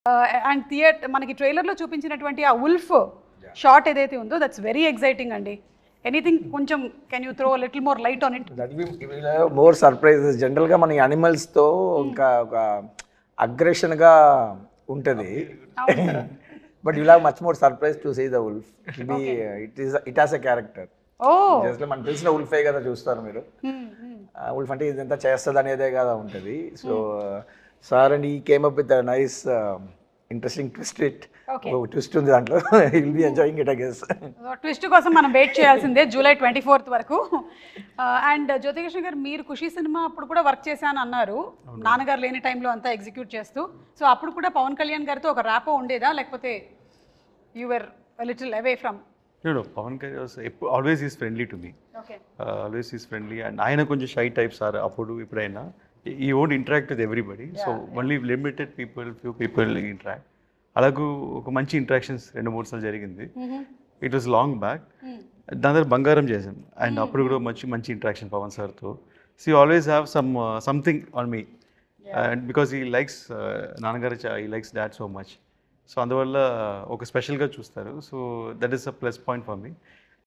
And మనకి ట్రైలర్లో చూపించినటువంటి ఆ ఉల్ఫ్ షార్ట్ ఏదైతే ఉందో దట్స్ వెరీ ఎక్సైటింగ్ అండి. ఎనీథింగ్ కొంచెం can you throw little more light on it? More surprises. జనరల్గా మన యానిమల్స్తో ఇంకా ఒక అగ్రెషన్గా ఉంటుంది, but you have much more surprise to see the wolf. It has a character. Just మనకు తెలిసిన ఉల్ఫే కదా చూస్తారు మీరు. ఉల్ఫ్ అంటే ఇదంతా చేస్తుంది అనేదే కదా ఉంటుంది. సో సార్ అండ్ ఈ came up with nice interesting twist ఉంది దాంట్లో. Will be enjoying it I guess. Twist కోసం మనం వెయిట్ చేయాల్సిందే జూలై 24th వరకు. అండ్ జ్యోతికృష్ణ గారు, మీరు ఖుషి సినిమా అప్పుడు కూడా వర్క్ చేశాను అన్నారు, నాన్నగారు లేని టైంలో అంతా ఎగ్జిక్యూట్ చేస్తూ. సో అప్పుడు కూడా పవన్ కళ్యాణ్ గారితో ఒక ర్యాపో ఉండేదా, లేకపోతే your little away from? No, Pawan Kalyan was always is friendly to me. Okay. Always is friendly, and ఆయన కొంచెం షై టైప్స్ ఆర్ అప్పుడు ఇప్పుడైనా. He won't interact with everybody, so only limited people, few people interact. అలాగూ ఒక మంచి interactions 2-3 సార్లు జరిగింది. It was long back. దాని తర్వాత బంగారం చేశాం, అండ్ అప్పుడు కూడా మంచి ఇంటరాక్షన్ పవన్ సార్తో. So you always have something on me, and because he likes నాన్నగారు, he likes dad so much. So అందువల్ల ఒక స్పెషల్గా చూస్తారు. So that is a plus point for me.